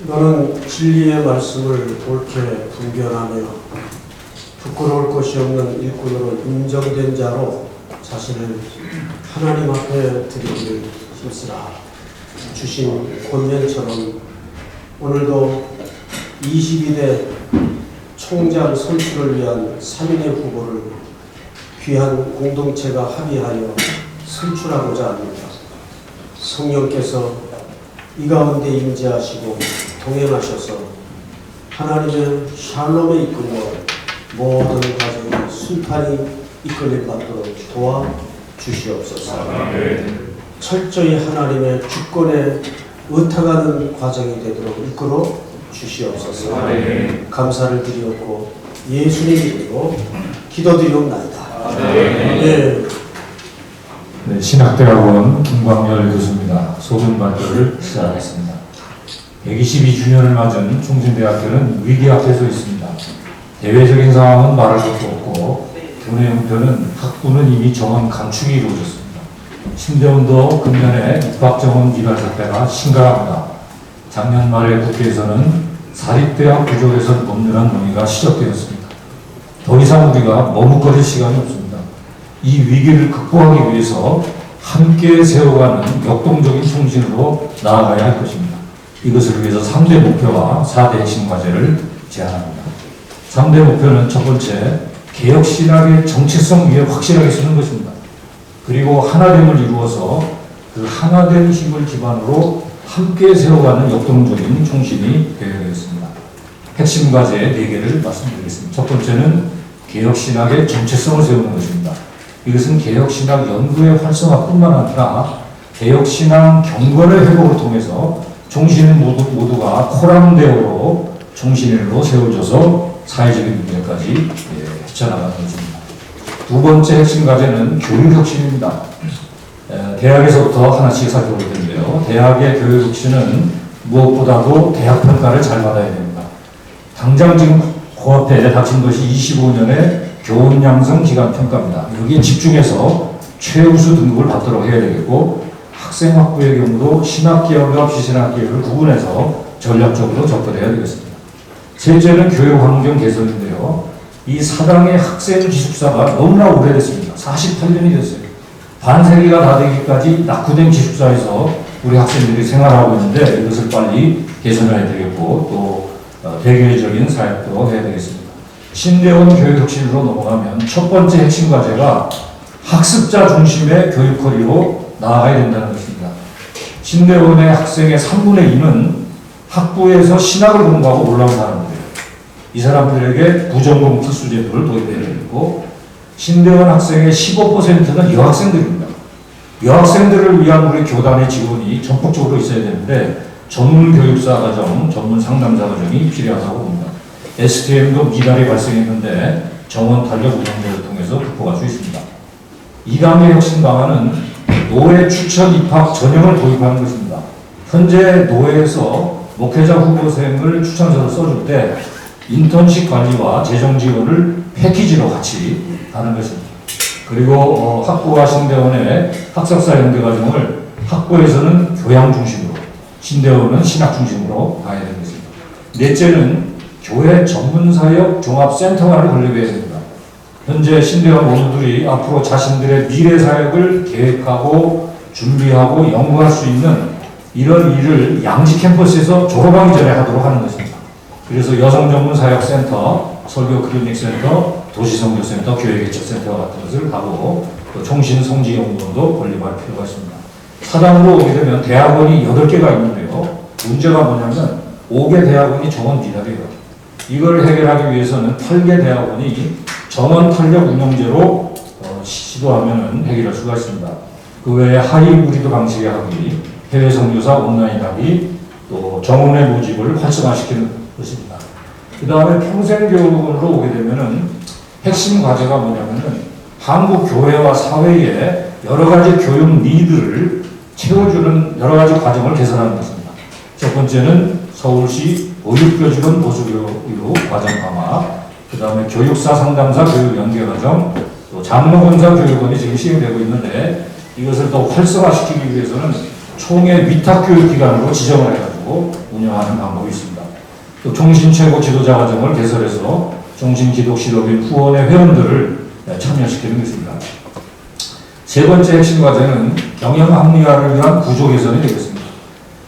너는 진리의 말씀을 옳게 분별하며 부끄러울 것이 없는 일꾼으로 인정된 자로 자신을 하나님 앞에 드리기를 힘쓰라. 주신 권면처럼 오늘도 22대 총장 선출을 위한 3인의 후보를 귀한 공동체가 합의하여 선출하고자 합니다. 성령께서 이 가운데 임재하시고 동행하셔서 하나님의 샬롬에 이끌며 모든 가정이 순탄히 이끌림 받도록 도와주시옵소서. 철저히 하나님의 주권에 의탁하는 과정이 되도록 이끌어 주시옵소서. 감사를 드리옵고 예수님 이름으로 기도드리옵나이다. 네. 네, 신학대학원 김광열 교수입니다. 소금 발표를 시작하겠습니다. 122주년을 맞은 충진대학교는 위기 앞에 서 있습니다. 대외적인 상황은 말할 것도 없고 교내 형편은 학부는 이미 정원 감축이 이루어졌습니다. 신대원도 금년에 입학정원 미달 사태가 심각합니다. 작년 말에 국회에서는 사립대학 부족에서 법률안 논의가 시작되었습니다. 더 이상 우리가 머뭇거릴 시간이 없습니다. 이 위기를 극복하기 위해서 함께 세워가는 역동적인 총신으로 나아가야 할 것입니다. 이것을 위해서 3대 목표와 4대 핵심 과제를 제안합니다. 3대 목표는 첫 번째, 개혁신학의 정체성 위에 확실하게 쓰는 것입니다. 그리고 하나됨을 이루어서 그 하나된 힘을 기반으로 함께 세워가는 역동적인 총신이 되어야 되겠습니다. 핵심 과제 4개를 말씀드리겠습니다. 첫 번째는 개혁신학의 정체성을 세우는 것입니다. 이것은 개혁신학 연구의 활성화뿐만 아니라 개혁신학 경건의 회복을 통해서 총신 모두가 코람대오로 총신일로 세워져서 사회적인 문제까지 헤쳐나가는 것입니다. 두 번째 핵심 과제는 교육혁신입니다. 대학에서부터 하나씩 살펴볼 텐데요. 대학의 교육혁신은 무엇보다도 대학평가를 잘 받아야 됩니다. 당장 지금 코앞에 닥친 것이 25년의 교원양성 기간평가입니다. 여기에 집중해서 최우수 등급을 받도록 해야 되겠고, 학생 확보의 경우도 신학계열과 비신학계열을 구분해서 전략적으로 접근해야 되겠습니다. 셋째는 교육환경 개선인데요. 이 사당의 학생 기숙사가 너무나 오래됐습니다. 48년이 됐어요. 반세기가 다 되기까지 낙후된 기숙사에서 우리 학생들이 생활하고 있는데 이것을 빨리 개선을 해야 되겠고, 또 대교회적인 사역도 해야 되겠습니다. 신대원 교육혁신으로 넘어가면 첫 번째 핵심 과제가 학습자 중심의 교육 커리로 나아가야 된다는 것입니다. 신대원의 학생의 3분의 2는 학부에서 신학을 공부하고 올라온 사람들이에요. 이 사람들에게 부전공 특수제도를 도입해야 되고, 신대원 학생의 15%는 여학생들입니다. 여학생들을 위한 우리 교단의 지원이 전폭적으로 있어야 되는데 전문 교육사 과정, 전문 상담사 과정이 필요하다고 봅니다. STM도 미달이 발생했는데 정원 탄력 운영제를 통해서 극복할 수 있습니다. 2단계 혁신 방안은 노회 추천 입학 전형을 도입하는 것입니다. 현재 노회에서 목회자 후보생을 추천서를 써줄 때 인턴십 관리와 재정 지원을 패키지로 같이 하는 것입니다. 그리고 학부와 신대원의 학습사 연계 과정을 학부에서는 교양 중심으로, 신대원은 신학 중심으로 가야 되겠습니다. 넷째는 교회 전문사역 종합센터화를 건립해야 됩니다. 현재 신대원 모두들이 앞으로 자신들의 미래 사역을 계획하고 준비하고 연구할 수 있는 이런 일을 양지 캠퍼스에서 졸업하기 전에 하도록 하는 것입니다. 그래서 여성 전문 사역센터, 설교 클리닉센터, 도시선교센터, 교회개척센터 같은 것을 하고 또 총신 성지 연구원도 건립할 필요가 있습니다. 사당으로 오게 되면 대학원이 8개가 있는데요. 문제가 뭐냐면 5개 대학원이 정원 미달이에요. 이걸 해결하기 위해서는 8개 대학원이 정원 탄력 운영제로 시도하면 해결할 수가 있습니다. 그 외에 하이브리드 방식의 학위, 해외 선교사 온라인 학위, 또 정원의 모집을 활성화시키는 것입니다. 그 다음에 평생교육으로 오게 되면은 핵심 과제가 뭐냐면은 한국 교회와 사회의 여러 가지 교육 니드를 채워주는 여러 가지 과정을 개선하는 것입니다. 첫 번째는 서울시 보육교직원 보수교육 과정 강화, 그 다음에 교육사 상담사 교육 연계 과정, 또 장로권사 교육원이 지금 시행되고 있는데 이것을 더 활성화시키기 위해서는 총회 위탁교육기관으로 지정을 해가지고 운영하는 방법이 있습니다. 또 총신 최고 지도자 과정을 개설해서 총신 기독 실업인 후원의 회원들을 참여시키는 것입니다. 세 번째 핵심 과제는 경영 합리화를 위한 구조 개선이 되겠습니다.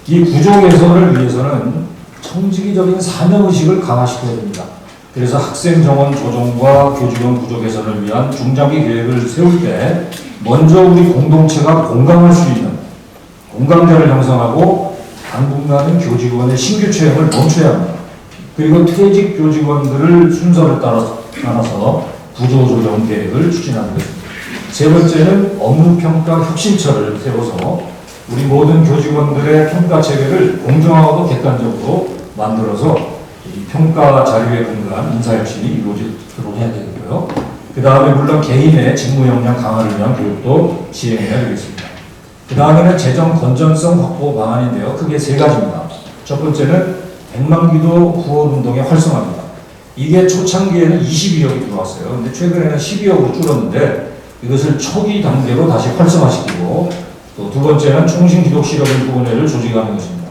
이 구조 개선을 위해서는 청지기적인 사명의식을 강화시켜야 됩니다. 그래서 학생 정원 조정과 교직원 구조 개선을 위한 중장기 계획을 세울 때 먼저 우리 공동체가 공감할 수 있는 공감대를 형성하고 당분간은 교직원의 신규 채용을 멈춰야 합니다. 그리고 퇴직 교직원들을 순서를 따라서 구조 조정 계획을 추진하는 것입니다. 세 번째는 업무평가 혁신처를 세워서 우리 모든 교직원들의 평가 체계를 공정하고도 객관적으로 만들어서 이 평가 자료에 근거한 인사혁신이 이루어지도록 해야 되고요. 그 다음에 물론 개인의 직무 역량 강화를 위한 교육도 시행해야 되겠습니다. 그 다음에는 재정 건전성 확보 방안인데요. 크게 세 가지입니다. 첫 번째는 100만 기도 후원 운동의 활성화입니다. 이게 초창기에는 22억이 들어왔어요. 근데 최근에는 12억으로 줄었는데 이것을 초기 단계로 다시 활성화시키고 또 두 번째는 총신 기독 실업인 후원회를 조직하는 것입니다.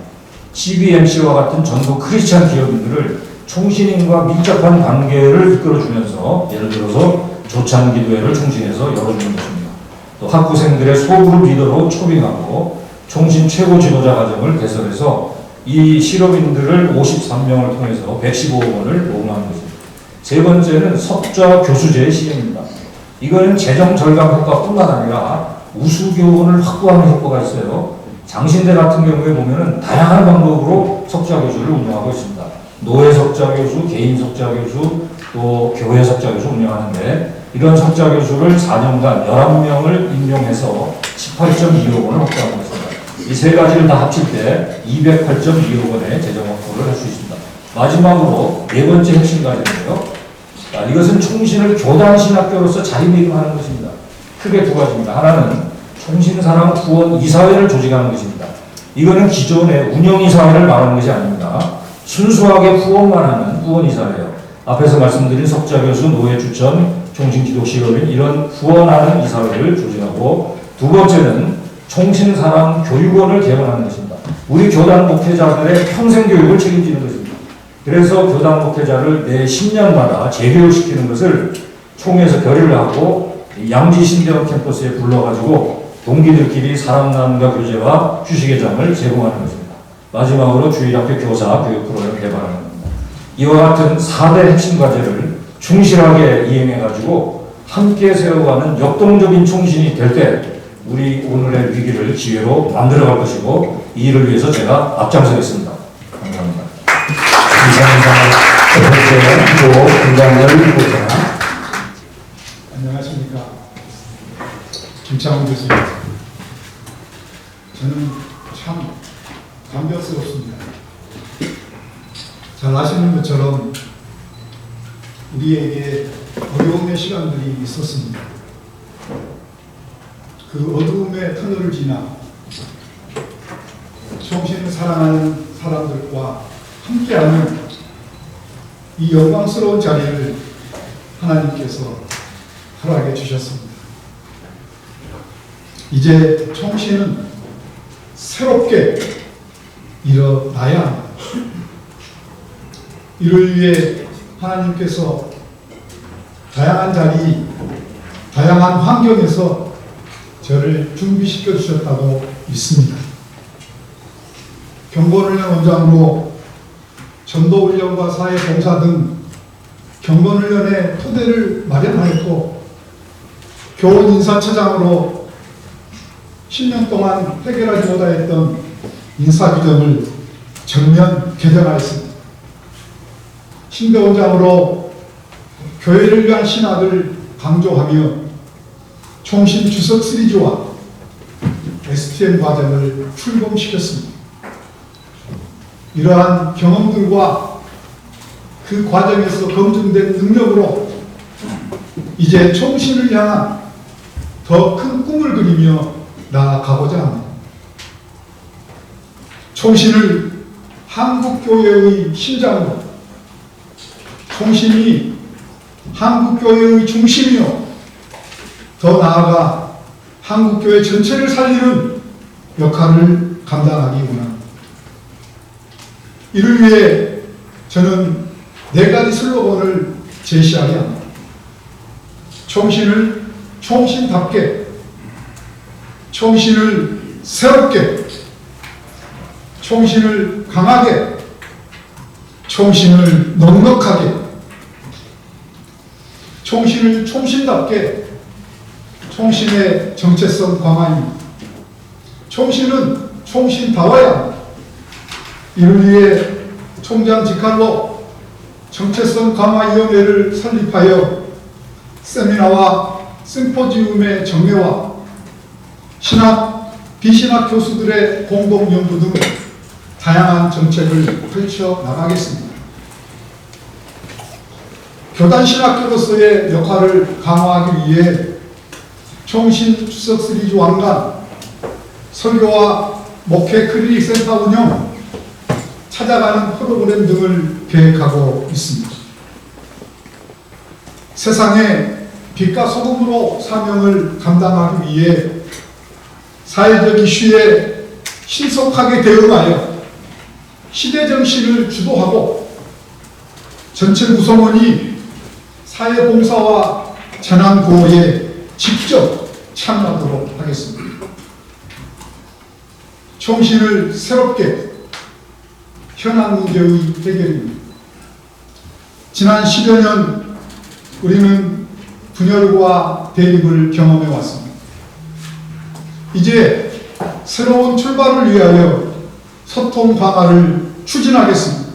CBMC와 같은 전국 크리스찬 기업인들을 총신인과 밀접한 관계를 이끌어주면서 예를 들어서 조찬 기도회를 총신해서 열어주는 것입니다. 또 학부생들의 소그룹 리더로 초빙하고 총신 최고 지도자 과정을 개설해서 이 실업인들을 53명을 통해서 115억 원을 모금하는 것입니다. 세 번째는 석좌 교수제 시행입니다. 이거는 재정 절감 효과뿐만 아니라 우수 교원을 확보하는 효과가 있어요. 장신대 같은 경우에 보면은 다양한 방법으로 석좌 교수를 운영하고 있습니다. 노예 석좌 교수, 개인 석좌 교수, 또 교회 석좌 교수 운영하는데 이런 석좌 교수를 4년간 11명을 임용해서 18.2억 원을 확보하는 것입니다. 이 세 가지를 다 합칠 때 208.2억 원의 재정 확보를 할 수 있습니다. 마지막으로 네 번째 핵심 과제인데요. 이것은 총신을 교단 신학교로서 자리매김하는 것입니다. 크게 두 가지입니다. 하나는 총신사랑 후원 이사회를 조직하는 것입니다. 이거는 기존의 운영이사회를 말하는 것이 아닙니다. 순수하게 후원만 하는 후원이사회예요. 앞에서 말씀드린 석좌교수, 노예 추천, 총신기독실업인 이런 후원하는 이사회를 조직하고 두 번째는 총신사랑 교육원을 개원하는 것입니다. 우리 교단 목회자들의 평생 교육을 책임지는 것입니다. 그래서 교단 목회자를 매 10년마다 재교육시키는 것을 총회에서 결의를 하고 양지 신대원 캠퍼스에 불러가지고 동기들끼리 사람남과 교제와 휴식의 장을 제공하는 것입니다. 마지막으로 주일학교 교사 교육 프로그램을 개발하는 겁니다. 이와 같은 4대 핵심 과제를 충실하게 이행해가지고 함께 세워가는 역동적인 총신이 될 때 우리 오늘의 위기를 기회로 만들어갈 것이고 이 일을 위해서 제가 앞장서겠습니다. 감사합니다. 첫 번째 기도 김광열 후보자. 안녕하십니까. 김창훈 교수님. 저는 참 감격스럽습니다. 잘 아시는 것처럼 우리에게 어려움의 시간들이 있었습니다. 그 어두움의 터널을 지나 총신을 사랑하는 사람들과 함께하는 이 영광스러운 자리를 하나님께서 허락해 주셨습니다. 이제 총신은 새롭게 일어나야 합니다. 이를 위해 하나님께서 다양한 자리, 다양한 환경에서 저를 준비시켜 주셨다고 믿습니다. 경건훈련 원장으로 전도훈련과 사회봉사 등 경건훈련의 토대를 마련하였고 교원 인사처장으로 10년 동안 해결하지 못하였던 인사규정을 전면 개정하였습니다. 신대원장으로 교회를 위한 신학을 강조하며 총신 주석 시리즈와 STM 과정을 출범시켰습니다. 이러한 경험들과 그 과정에서 검증된 능력으로 이제 총신을 향한 더 큰 꿈을 그리며 나아가고자 합니다. 총신을 한국교회의 심장으로, 총신이 한국교회의 중심이요, 더 나아가 한국교회 전체를 살리는 역할을 감당하기 원합니다. 이를 위해 저는 4가지 슬로건을 제시하게 합니다. 총신을 총신답게, 총신을 새롭게, 총신을 강하게, 총신을 넉넉하게, 총신을 총신답게, 총신의 정체성 강화입니다. 총신은 총신다워야 합니다. 이를 위해 총장 직할로 정체성 강화위원회를 설립하여 세미나와 심포지움의 정례와 신학, 비신학 교수들의 공동연구 등 다양한 정책을 펼쳐 나가겠습니다. 교단신학교로서의 역할을 강화하기 위해 총신 추석 시리즈 왕관, 설교와 목회 클리닉 센터 운영, 찾아가는 프로그램 등을 계획하고 있습니다. 세상에 빛과 소금으로 사명을 감당하기 위해 사회적 이슈에 신속하게 대응하여 시대정신을 주도하고 전체 구성원이 사회봉사와 재난구호에 직접 참여하도록 하겠습니다. 총신을 새롭게, 현안 문제의 해결입니다. 지난 10여 년 우리는 분열과 대립을 경험해 왔습니다. 이제 새로운 출발을 위하여 소통 강화를 추진하겠습니다.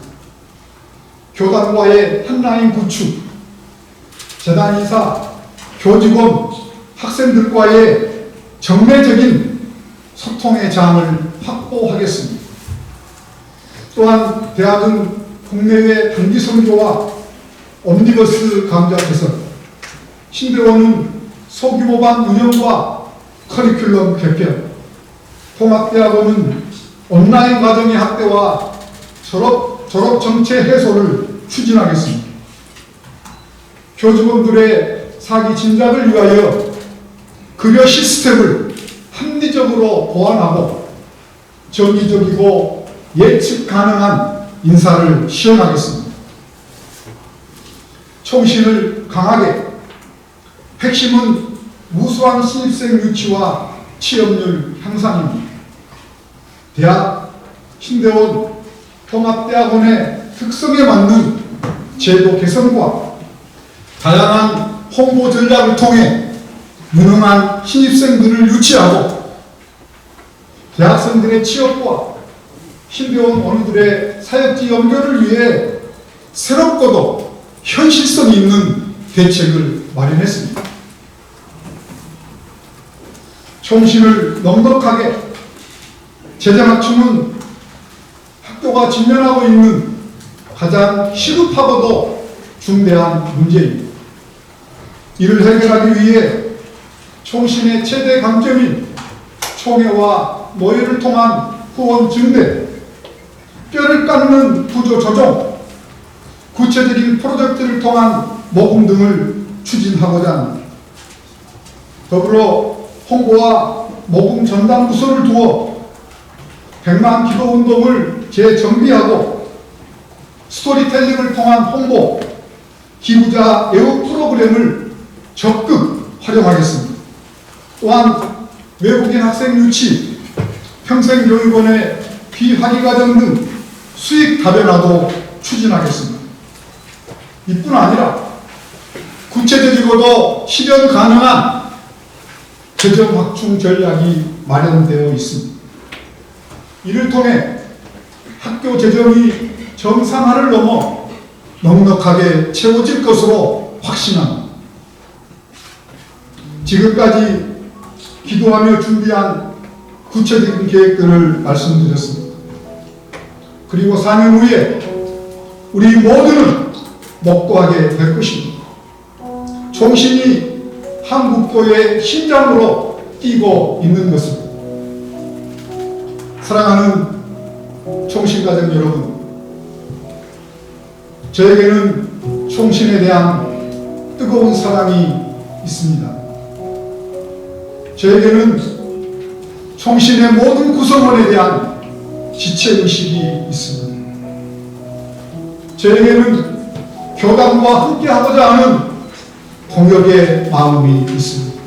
교단과의 한라인 구축, 재단 이사, 교직원, 학생들과의 정례적인 소통의 장을 확보하겠습니다. 또한 대학은 국내외 단기 선교와 옴니버스 강좌 개선, 신대원은 소규모반 운영과 커리큘럼 개편, 통합대학원은 온라인 과정의 확대와 졸업 정체 해소를 추진하겠습니다. 교직원들의 사기 진작을 위하여 급여 시스템을 합리적으로 보완하고 정기적이고 예측 가능한 인사를 시행하겠습니다. 총신을 강하게, 핵심은 우수한 신입생 유치와 취업률 향상입니다. 대학, 신대원, 통합대학원의 특성에 맞는 제도 개선과 다양한 홍보 전략을 통해 무능한 신입생들을 유치하고 대학생들의 취업과 신대원 원우들의 사역지 연결을 위해 새롭고도 현실성 있는 대책을 마련했습니다. 총신을 넉넉하게, 재정학충은 학교가 직면하고 있는 가장 시급하고도 중대한 문제입니다. 이를 해결하기 위해 총신의 최대 강점인 총회와 모여를 통한 후원 증대, 뼈를 깎는 구조 조정, 구체적인 프로젝트를 통한 모금 등을 추진하고자 합니다. 더불어 홍보와 모금 전담 부서를 두어 100만 기도 운동을 재정비하고 스토리텔링을 통한 홍보, 기부자 애호 프로그램을 적극 활용하겠습니다. 또한 외국인 학생 유치, 평생교육원의 비학위과정 등 수익 다변화도 추진하겠습니다. 이뿐 아니라 구체적이고도 실현 가능한 재정 확충 전략이 마련되어 있습니다. 이를 통해 학교 재정이 정상화를 넘어 넉넉하게 채워질 것으로 확신합니다. 지금까지 기도하며 준비한 구체적인 계획들을 말씀드렸습니다. 그리고 4년 후에 우리 모두는 목도하게 될 것입니다. 총신이 한국교회의 심장으로 뛰고 있는 것입니다. 사랑하는 총신가족 여러분, 저에게는 총신에 대한 뜨거운 사랑이 있습니다. 저에게는 총신의 모든 구성원에 대한 지체의식이 있습니다. 저에게는 교단과 함께하고자 하는 동역의 마음이 있습니다.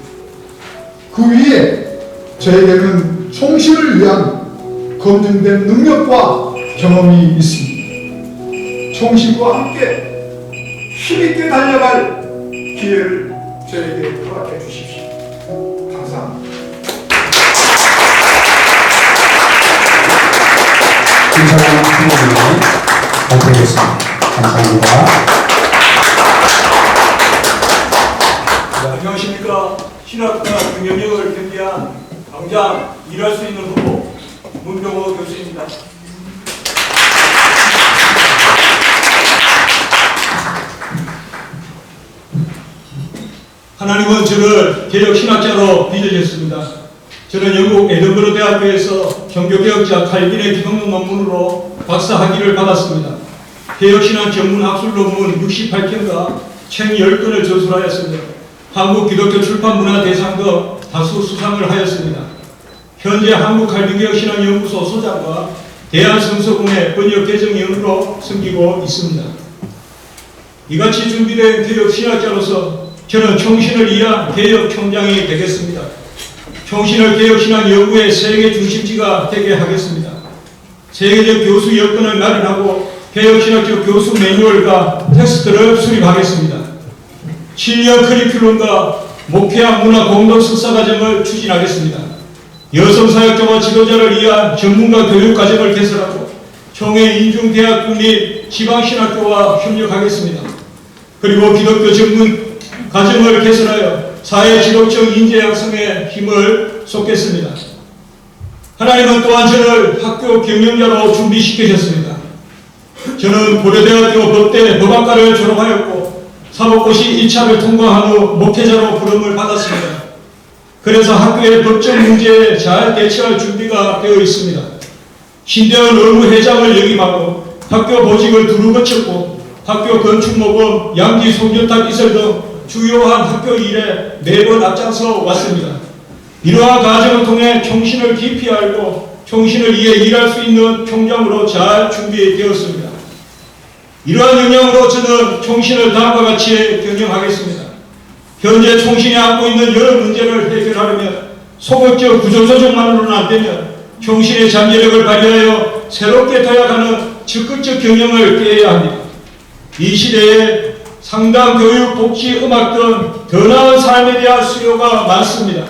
그 위에 저에게는 총신을 위한 검증된 능력과 경험이 있습니다. 총신과 함께 힘있게 달려갈 기회를 저에게 허락해 주십시오. 감사합니다. 김사랑 후보님이 발표하겠습니다. 감사합니다. 안녕하십니까. 신학과 경영력을 겸비한 당장 일할 수 있는 후보 문병호 교수입니다. 하나님은 저를 개혁 신학자로 빚어주셨습니다. 저는 영국 에든버러 대학교에서 종교개혁자 칼빈의 기독론 논문으로 박사 학위를 받았습니다. 개혁신학 전문 학술 논문 68편과 책 10권을 저술하였으며 한국 기독교 출판문화 대상 등 다수 수상을 하였습니다. 현재 한국칼빈개혁신학연구소 소장과 대한성서공회 번역개정위원으로 섬기고 있습니다. 이같이 준비된 개혁신학자로서 저는 총신을 위한 개혁총장이 되겠습니다. 총신을 개혁신학 연구의 세계 중심지가 되게 하겠습니다. 세계적 교수 여건을 마련하고 개혁신학적 교수 매뉴얼과 텍스트를 수립하겠습니다. 7년 커리큘럼과 목회학 문화 공동 석사과정을 추진하겠습니다. 여성사역자와 지도자를 위한 전문가 교육과정을 개설하고 총회 인중대학 국립 지방신학교와 협력하겠습니다. 그리고 기독교 전문 과정을 개설하여 사회 지도적 인재 양성에 힘을 쏟겠습니다. 하나님은 또한 저를 학교 경영자로 준비시키셨습니다. 저는 고려대학교 법대 법학과를 졸업하였고 사법고시 1차를 통과한 후 목회자로 부름을 받았습니다. 그래서 학교의 법적 문제에 잘 대처할 준비가 되어 있습니다. 신대원 의무회장을 역임하고 학교 보직을 두루 거쳤고 학교 건축모범, 양지 송전탑 기설 등 주요한 학교 일에 매번 앞장서 왔습니다. 이러한 과정을 통해 총신을 깊이 알고 총신을 위해 일할 수 있는 총장으로 잘 준비되었습니다. 이러한 역량으로 저는 총신을 다음과 같이 경영하겠습니다. 현재 총신이 안고 있는 여러 문제를 해결하려면 소극적 구조조정만으로는 안되며 총신의 잠재력을 발휘하여 새롭게 도약하는 적극적 경영을 꾀해야 합니다. 이 시대에 상담, 교육, 복지, 음악 등 더 나은 삶에 대한 수요가 많습니다.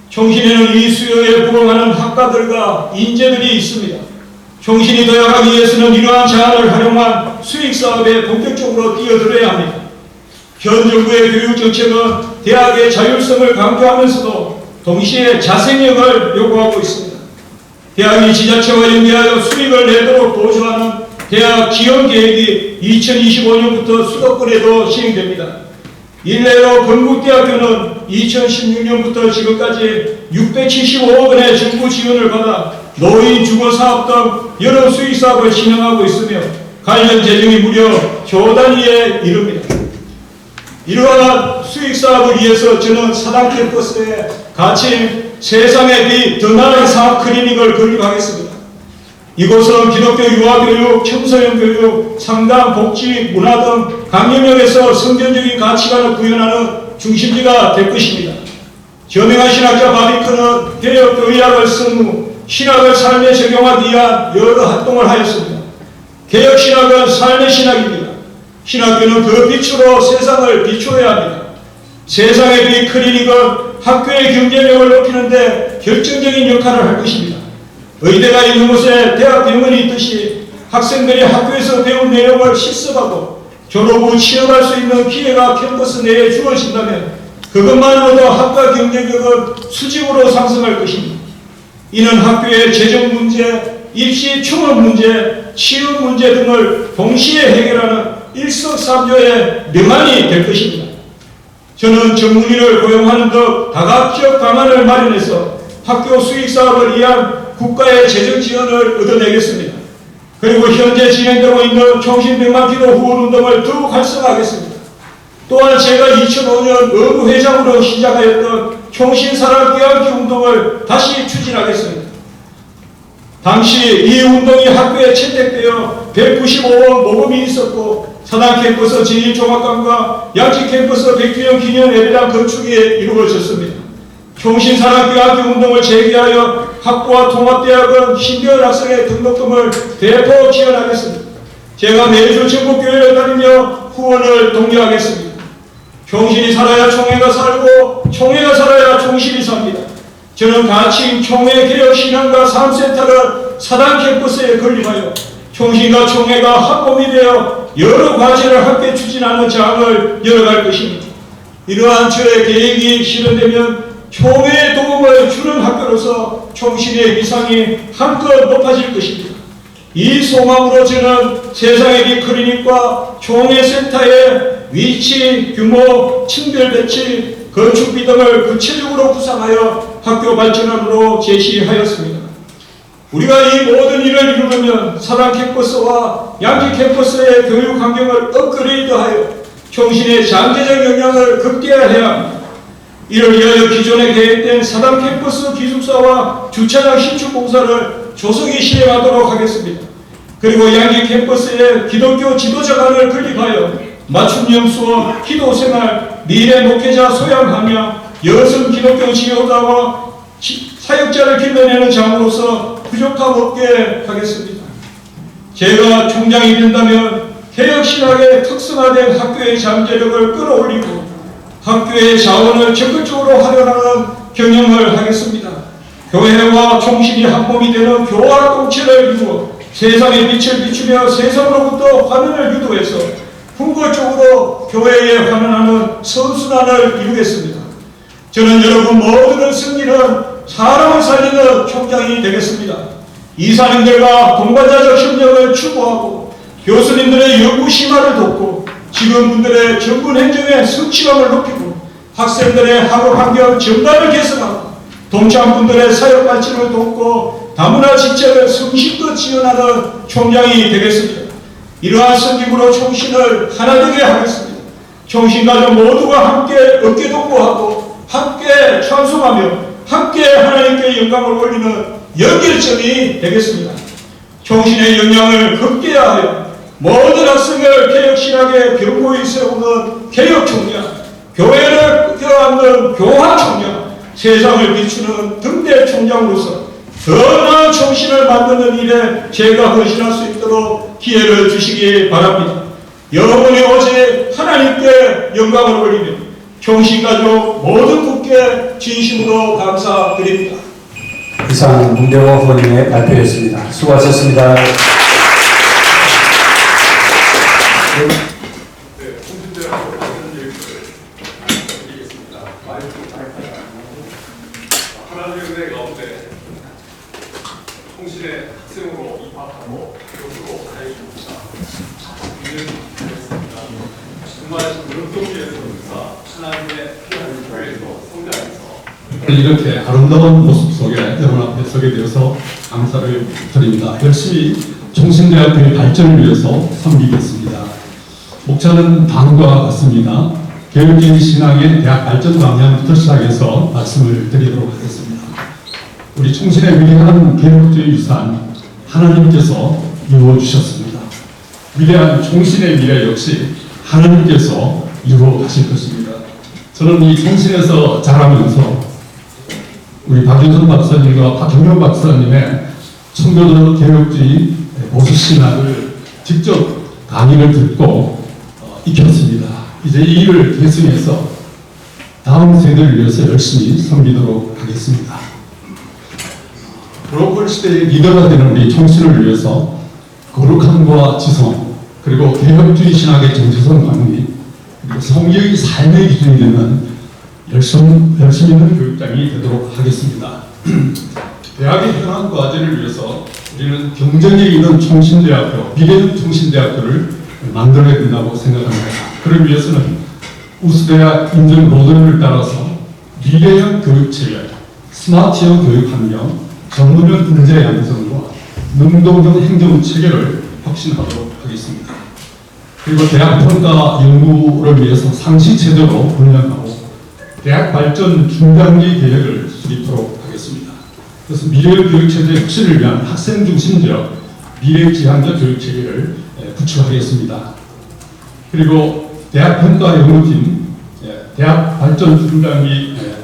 총신에는 이 수요에 부응하는 학과들과 인재들이 있습니다. 총신이 도약하기 위해서는 이러한 자원을 활용한 수익사업에 본격적으로 뛰어들어야 합니다. 현 정부의 교육정책은 대학의 자율성을 강조하면서도 동시에 자생력을 요구하고 있습니다. 대학이 지자체와 연계하여 수익을 내도록 보조하는 대학 지원계획이 2025년부터 수도권에도 시행됩니다. 일례로 건국대학교는 2016년부터 지금까지 675억 원의 정부 지원을 받아 노인 주거사업 등 여러 수익사업을 진행하고 있으며 관련 재정이 무려 조 단위에 이릅니다. 이러한 수익사업을 위해서 저는 사당 캠퍼스에 같이 세상에 비해 더 나은 사업 클리닉을 건립하겠습니다. 이곳은 기독교 유아교육, 청소년 교육, 상담, 복지, 문화 등 강령력에서 성경적인 가치관을 구현하는 중심지가 될 것입니다. 저명한 신학자 바비크는 개혁교의학을 쓴 후 신학을 삶에 적용하기 위한 여러 활동을 하였습니다. 개혁신학은 삶의 신학입니다. 신학교는 그 빛으로 세상을 비추어야 합니다. 세상의 빛 클리닉은 학교의 경제력을 높이는 데 결정적인 역할을 할 것입니다. 의대가 있는 곳에 대학 병원이 있듯이 학생들이 학교에서 배운 내용을 실습하고 졸업 후 취업할 수 있는 기회가 캠퍼스 내에 주어진다면 그것만으로도 학과 경쟁력은 수직으로 상승할 것입니다. 이는 학교의 재정 문제, 입시 충업 문제, 취업 문제 등을 동시에 해결하는 일석삼조의 명안이 될 것입니다. 저는 전문의를 고용하는 등 다각적 방안을 마련해서 학교 수익사업을 위한 국가의 재정 지원을 얻어내겠습니다. 그리고 현재 진행되고 있는 총신백만 기도 후원운동을 더욱 활성화하겠습니다. 또한 제가 2005년 의무회장으로 시작하였던 총신사랑 깨닫기 운동을 다시 추진하겠습니다. 당시 이 운동이 학교에 채택되어 195원 모금이 있었고 사당 캠퍼스 제1종합관과 양지 캠퍼스 100주년 기념 예배당 건축이 이루어졌습니다. 총신사랑교학교 운동을 제기하여 학부와 통합대학은 신대원 학생의 등록금을 대폭 지원하겠습니다. 제가 매주 전국교회를 다니며 후원을 독려하겠습니다. 총신이 살아야 총회가 살고 총회가 살아야 총신이 삽니다. 저는 가칭 총회개혁신앙과 삶센터를 사당 캠퍼스에 건립하여 총신과 총회가 합범이 되어 여러 과제를 함께 추진하는 장을 열어갈 것입니다. 이러한 저의 계획이 실현되면 총회의 도움을 주는 학교로서 총신의 위상이 한껏 높아질 것입니다. 이 소망으로 저는 세상의 비 클리닉과 총회센터의 위치, 규모, 층별 배치, 건축비 등을 구체적으로 구상하여 학교 발전안으로 제시하였습니다. 우리가 이 모든 일을 이루려면 사당 캠퍼스와 양지 캠퍼스의 교육 환경을 업그레이드하여 총신의 잠재적 역량을 극대화해야 합니다. 이를 위하여 기존에 계획된 사당 캠퍼스 기숙사와 주차장 신축 공사를 조속히 실행하도록 하겠습니다. 그리고 양지 캠퍼스에 기독교 지도자관을 건립하여 맞춤형 수업, 기도생활, 미래 목회자 소양하며 여성 기독교 지도자와 사역자를 길러내는 장으로서 부족함 없게 하겠습니다. 제가 총장이 된다면 개혁신학의 특성화된 학교의 잠재력을 끌어올리고 학교의 자원을 적극적으로 활용하는 경영을 하겠습니다. 교회와 총신이 한몸이 되는 교화 공체를 이루어 세상에 빛을 비추며 세상으로부터 환원을 유도해서 궁극적으로 교회에 환원하는 선순환을 이루겠습니다. 저는 여러분 모두를 승리는 사람을 살리는 총장이 되겠습니다. 이사님들과 동반자적 협력을 추구하고 교수님들의 연구 심화를 돕고 직원분들의 전문 행정의 성취감을 높이고 학생들의 학업 환경 전반을 개선하고 동창분들의 사역 발전을 돕고 다문화 직책을 성실껏 지원하는 총장이 되겠습니다. 이러한 섬김으로 총신을 하나되게 하겠습니다. 총신가족 모두가 함께 어깨동무하고 함께 찬송하며 함께 하나님께 영광을 올리는 연결점이 되겠습니다. 총신의 역량을 극대화하여 모든 학생을 개혁신학의 병고에 세우는 개혁총장, 교회를 껴안는 교화총장, 세상을 비추는 등대 총장으로서 더 나은 총신을 만드는 일에 제가 헌신할 수 있도록 기회를 주시기 바랍니다. 여러분이 오직 하나님께 영광을 올리며 총신가족 모든 분께 진심으로 감사드립니다. 이상 문대호 후보님의 발표였습니다. 수고하셨습니다. 하나님의 은혜 가운데 통신의 학생으로 입학하고 교수로 가해줍니다. 정말 능동계에서 하나님의 피하는 교회에서 성장해서 이렇게 아름다운 모습 속에 여러분 앞에 서게 되어서 감사를 드립니다. 열심히 총신대학교의 발전을 위해서 섬기겠습니다. 목차는 다음과 같습니다. 개혁적인 신앙의 대학 발전 방향부터 시작해서 말씀을 드리도록 하겠습니다. 우리 총신의 위대한 개혁주의 유산 하나님께서 이루어주셨습니다. 위대한 총신의 미래 역시 하나님께서 이루어가실 것입니다. 저는 이 총신에서 자라면서 우리 박윤선 박사님과 박형룡 박사님의 청교도 개혁주의 보수신학을 직접 강의를 듣고 익혔습니다. 이제 이 일을 계승해서 다음 세대를 위해서 열심히 섬기도록 하겠습니다. 글로벌 시대의 리더가 되는 우리 총신을 위해서 거룩함과 지성, 그리고 개혁주의 신학의 정체성 관리, 그리고 성경의 삶의 기준이 되는 열심히 있는 교육장이 되도록 하겠습니다. 대학의 현안 과제를 위해서 우리는 경쟁력 있는 총신대학교, 미래적 총신대학교를 만들어야 된다고 생각합니다. 그를 위해서는 우수대학 인증 로드맵을 따라서 미래형 교육체계, 스마트형 교육환경, 전문형 인재 양성과 능동형 행정체계를 혁신하도록 하겠습니다. 그리고 대학 평가 연구를 위해서 상시체제로 운영하고 대학 발전 중장기 계획을 수립하도록 하겠습니다. 그래서 미래의 교육체제 혁신을 위한 학생 중심적 미래지향적 교육체계를 구축하겠습니다. 그리고 대학평가 연구팀, 대학 발전 중단기를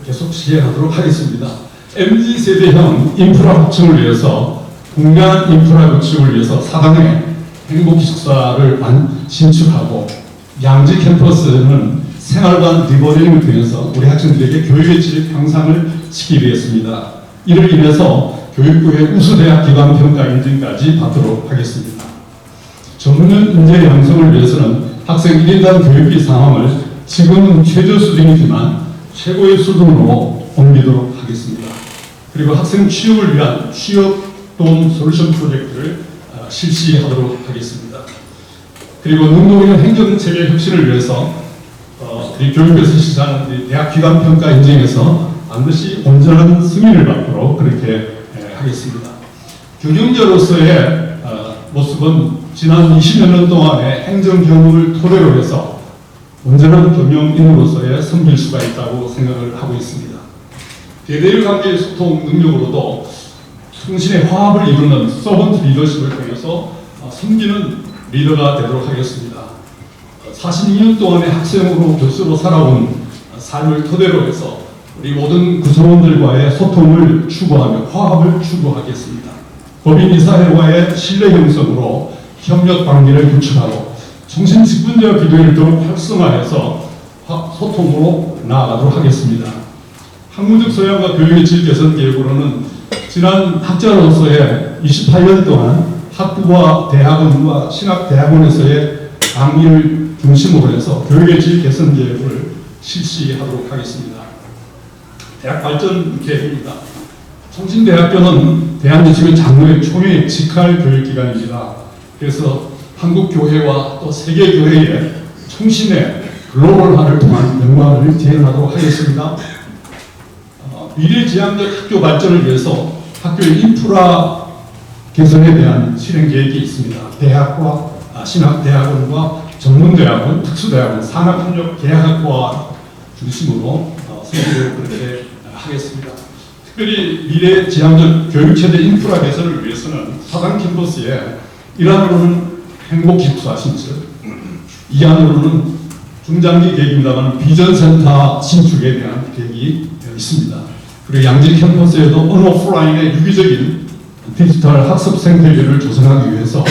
계속 시행하도록 하겠습니다. MZ세대형 인프라 확충을 위해서 공간 인프라 구축을 위해서 4강의 행복기숙사를 신축하고 양지 캠퍼스는 생활관 리버링을 통해서 우리 학생들에게 교육의 질 향상을 시키기 위해서입니다. 이를 인해서 교육부의 우수대학 기반평가 인증까지 받도록 하겠습니다. 전문 인재 양성을 위해서는 학생 1인당 교육비 상황을 지금은 최저 수준이지만 최고의 수준으로 옮기도록 하겠습니다. 그리고 학생 취업을 위한 취업도움 솔루션 프로젝트를 실시하도록 하겠습니다. 그리고 능동형 행정체계 혁신을 위해서 우리 교육에서 실시하는 대학 기관 평가 인증에서 반드시 온전한 승인을 받도록 그렇게 하겠습니다. 경영자로서의 모습은 지난 20여 년 동안의 행정 경험을 토대로 해서 온전한 경영인으로서의 섬길 수가 있다고 생각을 하고 있습니다. 대대일 관계의 소통 능력으로도 통신의 화합을 이루는 서번트 리더십을 통해서 섬기는 리더가 되도록 하겠습니다. 42년 동안의 학생으로 교수로 살아온 삶을 토대로 해서 우리 모든 구성원들과의 소통을 추구하며 화합을 추구하겠습니다. 법인 이사회와의 신뢰 형성으로 협력 관계를 구축하고 정신 직분자 기도를 더욱 활성화해서 소통으로 나아가도록 하겠습니다. 학문적 소양과 교육의 질 개선 계획으로는 지난 학자로서의 28년 동안 학부와 대학원과 신학대학원에서의 강의를 중심으로 해서 교육의 질 개선 계획을 실시하도록 하겠습니다. 대학 발전 계획입니다. 성신대학교는 대한민국의 장로의 총회 직할 교육기관입니다. 그래서 한국교회와 또 세계교회의 총신의 글로벌화를 통한 영광을 재현하도록 하겠습니다. 미래지향적 학교 발전을 위해서 학교의 인프라 개선에 대한 실행 계획이 있습니다. 대학과 신학대학원과 전문대학원, 특수대학원, 산학협력 계약학과 중심으로 설계를 그렇게 하겠습니다. 특별히 미래지향적 교육체제 인프라 개선을 위해서는 사당 캠퍼스에 1안으로는 행복기숙사 신축, 2안으로는 중장기 계획입니다만 비전센터 신축에 대한 계획이 있습니다. 그리고 양질 캠퍼스에도 온오프라인의 유기적인 디지털 학습 생태계를 조성하기 위해서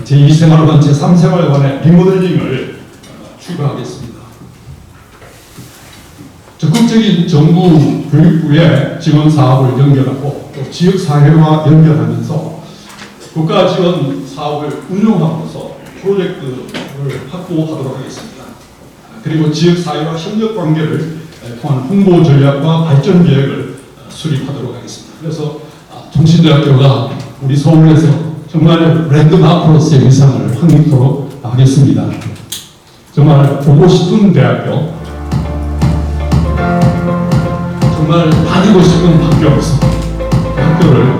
제2생활관, 제3생활관의 리모델링을 추가하겠습니다. 적극적인 정부 교육부의 지원 사업을 연결하고 또 지역사회와 연결하면서 국가 지원 사업을 운용하면서 프로젝트를 확보하도록 하겠습니다. 그리고 지역사회와 협력 관계를 통한 홍보 전략과 발전 계획을 수립하도록 하겠습니다. 그래서 통신대학교가 우리 서울에서 정말 랜드마크로서의 위상을 확립토록 하겠습니다. 정말 보고 싶은 대학교, 정말 다니고 싶은 학교로서 학교를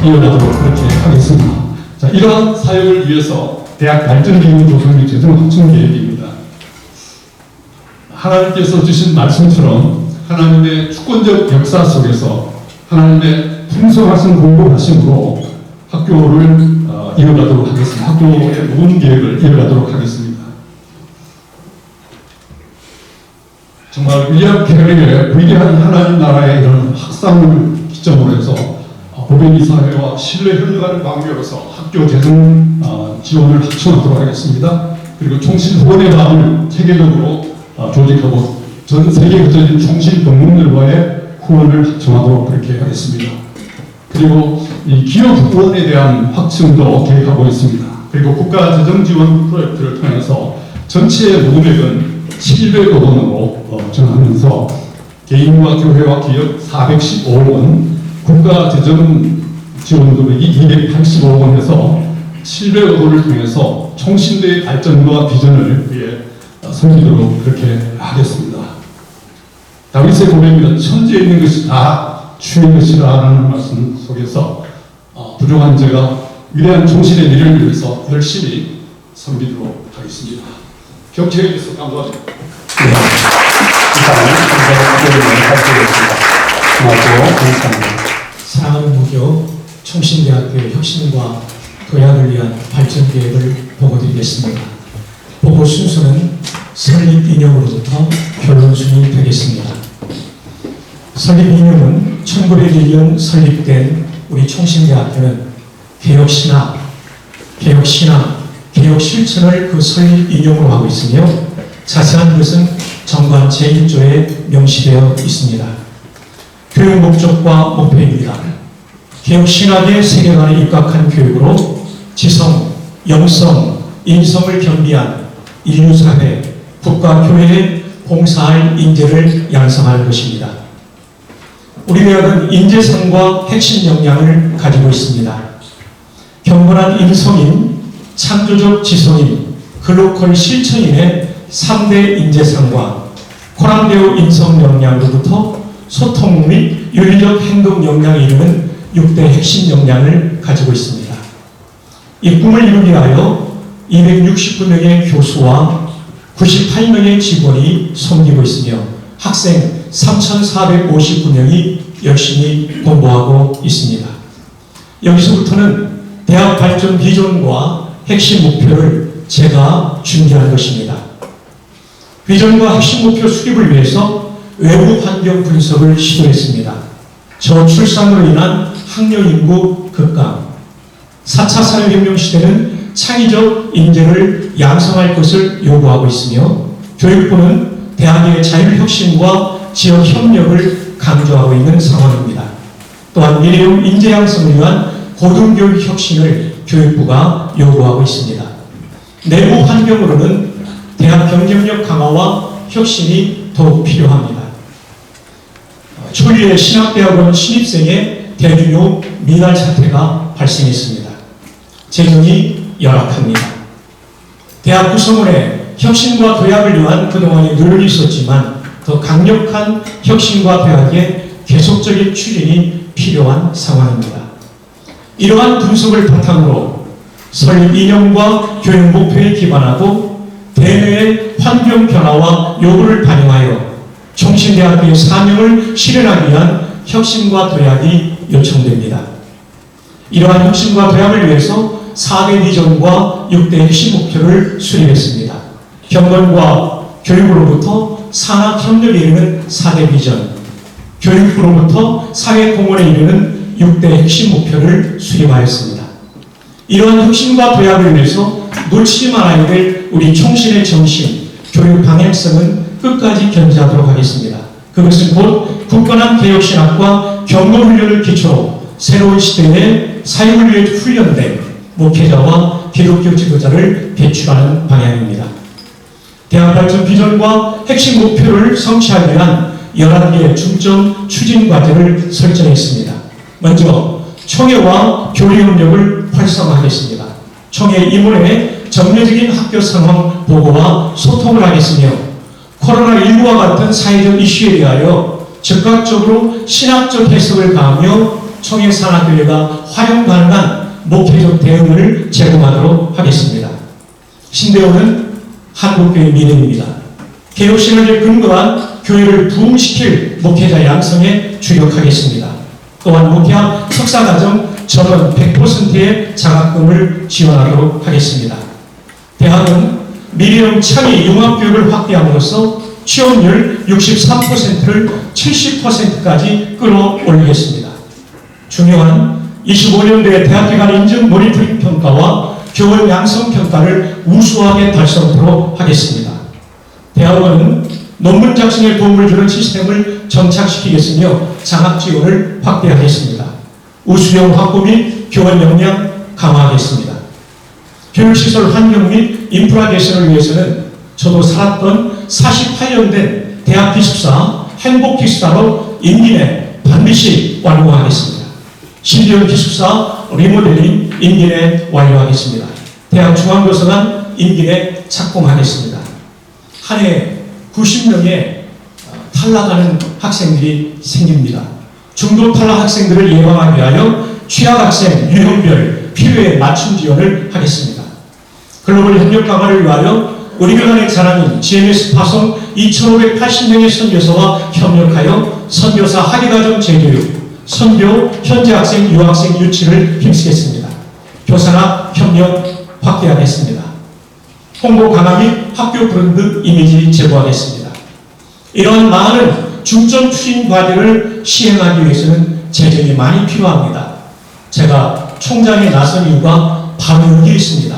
이어가도록 그렇게 하겠습니다. 자, 이러한 사역을 위해서 대학 발전기금 조성 및 재정 확충 계획입니다. 하나님께서 주신 말씀처럼 하나님의 주권적 역사 속에서 하나님의 풍성하신 공급하심으로 학교를 이어가도록 하겠습니다. 학교의 모든 계획을 이어가도록 하겠습니다. 정말 윌리엄 캐럴의 위대한 하나님 나라의 이런 학상을 기점으로 해서 법인 이사회와 신뢰 협력하는 관계로서 학교 재정 지원을 확충하도록 하겠습니다. 그리고 총신 후원의 마음을 체계적으로 조직하고 전 세계에 흩어진 총신 동문들과의 후원을 확충하도록 그렇게 하겠습니다. 그리고 이 기업 후원에 대한 확충도 계획하고 있습니다. 그리고 국가 재정 지원 프로젝트를 통해서 전체 모금액은 700억 원으로 정하면서 개인과 교회와 기업 415억 원, 국가 재정 지원 금액이 285억 원에서 700억 원을 통해서 총신대의 발전과 비전을 위해 섬기도록 그렇게 하겠습니다. 다윗의 고백입니다. 천지에 있는 것이 다 주의 것이라는 말씀 속에서 부족한 제가 위대한 총신의 미래를 위해서 열심히 섬기도록 하겠습니다. 경청해 주셔서 감사합니다. 이상은 발표를 발표했습니다. 고맙고 감사합니다. 사랑하는 무교 총신대학교의 혁신과 도약을 위한 발전 계획을 보고드리겠습니다. 보고 순서는 설립 이념으로부터 결론 순이 되겠습니다. 설립 이념은 1901년 설립된 우리 총신대학교는 개혁신학, 개혁 실천을 그 설립 이념으로 하고 있으며 자세한 것은 정관 제1조에 명시되어 있습니다. 교육 목적과 목표입니다. 개혁신학의 세계관에 입각한 교육으로 지성, 영성, 인성을 겸비한 인류사회, 국가, 교회에 봉사할 인재를 양성할 것입니다. 우리 대학은 인재상과 핵심 역량을 가지고 있습니다. 경건한 인성인, 창조적 지성인, 글로컬 실천인의 3대 인재상과 코란데오 인성 역량으로부터 소통 및 윤리적 행동 역량에 이르는 6대 핵심 역량을 가지고 있습니다. 이 꿈을 이루기 위하여 269명의 교수와 98명의 직원이 섬기고 있으며 학생 3,459명이 열심히 공부하고 있습니다. 여기서부터는 대학 발전 비전과 핵심 목표를 제가 준비할 것입니다. 비전과 핵심 목표 수립을 위해서 외부 환경 분석을 시도했습니다. 저출산으로 인한 학령 인구 급감, 4차 산업혁명 시대는 창의적 인재를 양성할 것을 요구하고 있으며 교육부는 대학의 자율혁신과 지역협력을 강조하고 있는 상황입니다. 또한 미래형 인재 양성을 위한 고등교육 혁신을 교육부가 요구하고 있습니다. 내부 환경으로는 대학 경쟁력 강화와 혁신이 더욱 필요합니다. 초기에 신학대학원 신입생의 대규모 미달 사태가 발생했습니다. 재정이 열악합니다. 대학 구성원의 혁신과 도약을 위한 그동안의 노력이 있었지만 더 강력한 혁신과 도약의 계속적인 추진이 필요한 상황입니다. 이러한 분석을 바탕으로 설립 이념과 교육 목표에 기반하고 대내의 환경 변화와 요구를 반영하여 총신대학교의 사명을 실현하기 위한 혁신과 도약이 요청됩니다. 이러한 혁신과 도약을 위해서 4대 비전과 6대 핵심 목표를 수립했습니다. 경건과 교육으로부터 산학협력에 이르는 4대 비전, 교육부로부터 사회공헌에 이르는 6대 핵심 목표를 수립하였습니다. 이러한 혁신과 도약을 위해서 놓치지 말아야 될 우리 총신의 정신, 교육 방향성은 끝까지 견지하도록 하겠습니다. 그것은 곧 굳건한 개혁신학과 경건훈련을 기초로 새로운 시대의 사역을 위해 훈련된 목회자와 기독교 지도자를 배출하는 방향입니다. 대학 발전 비전과 핵심 목표를 성취하기 위한 11개의 중점 추진 과제를 설정했습니다. 먼저 총회와 교류협력을 활성화하겠습니다. 총회 임원의 정례적인 학교 상황 보고와 소통을 하겠으며 코로나19와 같은 사회적 이슈에 대하여 즉각적으로 신학적 해석을 가하며 총회 산학교회가 활용 가능한 목회적 대응을 제공하도록 하겠습니다. 신대원은 한국교회 미래입니다. 개혁신학에 근거한 교회를 부흥시킬 목회자 양성에 주력하겠습니다. 또한 목회학 석사과정 전원 100%의 장학금을 지원하도록 하겠습니다. 대학은 미래형 창의 융합교육을 확대함으로써 취업률 63%를 70%까지 끌어올리겠습니다. 중요한 25년도의 대학기관 인증 모니터링 평가와 교원 양성 평가를 우수하게 달성토록 하겠습니다. 대학원은 논문 작성에 도움을 주는 시스템을 정착시키겠으며 장학 지원을 확대하겠습니다. 우수형 확보 및 교원 역량 강화하겠습니다. 교육시설 환경 및 인프라 개선을 위해서는 저도 살았던 48년 된 대학 기숙사, 행복 기숙사로 임기 내 반드시 완료하겠습니다. 신비형 기숙사 리모델링 임기 내 완료하겠습니다. 대학 중앙도서관 임기 내 착공하겠습니다. 한 해 90명의 탈락하는 학생들이 생깁니다. 중도 탈락 학생들을 예방하기 위하여 취약학생 유형별 필요에 맞춤 지원을 하겠습니다. 글로벌 협력 강화를 위하여 우리 교단의 자랑인 GMS 파송 2,580명의 선교사와 협력하여 선교사 학위과정 재교육, 선교, 현재 학생, 유학생 유치를 힘쓰겠습니다. 교사나 협력 확대하겠습니다. 홍보 강화 및 학교 브랜드 이미지 제고하겠습니다. 이러한 많은 중점 추진 과제를 시행하기 위해서는 재정이 많이 필요합니다. 제가 총장에 나선 이유가 바로 여기 있습니다.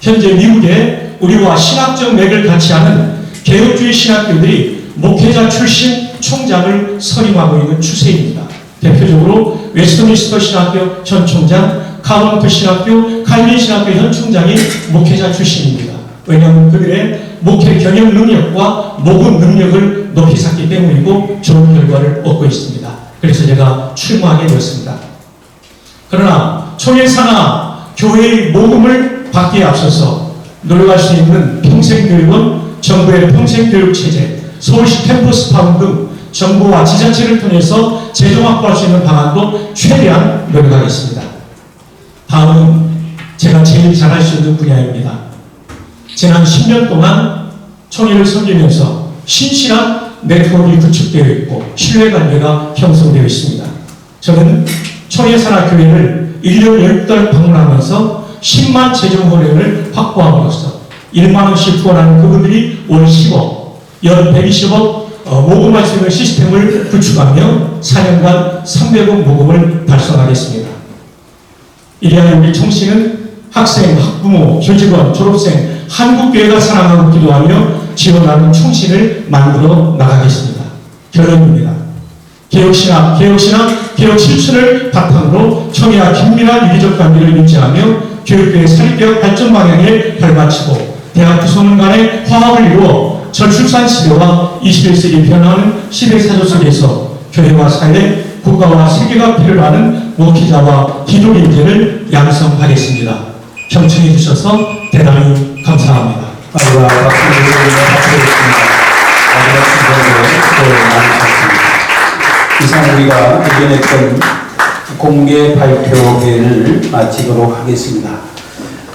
현재 미국에 우리와 신학적 맥을 같이 하는 개혁주의 신학교들이 목회자 출신 총장을 선임하고 있는 추세입니다. 대표적으로 웨스트민스터 신학교 현 총장, 카운트 신학교, 칼빈 신학교 현 총장이 목회자 출신입니다. 왜냐하면 그들의 목회 경영 능력과 목은 능력을 높이 샀기 때문이고 좋은 결과를 얻고 있습니다. 그래서 제가 출마하게 되었습니다. 그러나 총회사나 교회의 모금을 받기에 앞서서 노력할 수 있는 평생교육은 정부의 평생교육체제, 서울시 캠퍼스 파운 등 정부와 지자체를 통해서 재정 확보할 수 있는 방안도 최대한 노력하겠습니다. 다음은 제가 제일 잘할 수 있는 분야입니다. 지난 10년 동안 총회를 섬기면서 신실한 네트워크가 구축되어 있고 신뢰관계가 형성되어 있습니다. 저는 총회산하교회를 1년 10달 방문하면서 10만 재정 헌액을 확보함으로써 1만원씩 후원하는 그분들이 월 10억, 연 120억 모금할 수 있는 시스템을 구축하며 4년간 300억 모금을 달성하겠습니다. 이리하여 우리 총씨는 학생, 학부모, 교직원, 졸업생, 한국교회가 사랑하고 기도하며 지원하는 총신을 만들어 나가겠습니다. 결론입니다. 개혁신학, 개혁 실천을 바탕으로 청해와 긴밀한 유기적 관계를 유지하며 교육계의 사립개혁 발전 방향에 발맞추고 대학 구성원 간의 화합을 이루어 저출산 시대와 21세기 변화하는 시대 사조 속에서 교회와 사회, 국가와 세계가 필요로 하는 목회자와 기독 인재를 양성하겠습니다. 경청해 주셔서 대단히 감사합니다. 아이고, 박수 드리겠습니다. 마지막 순서로 많이 셨습니다. 이상 우리가 의견했던 공개 발표회를 마치도록 하겠습니다.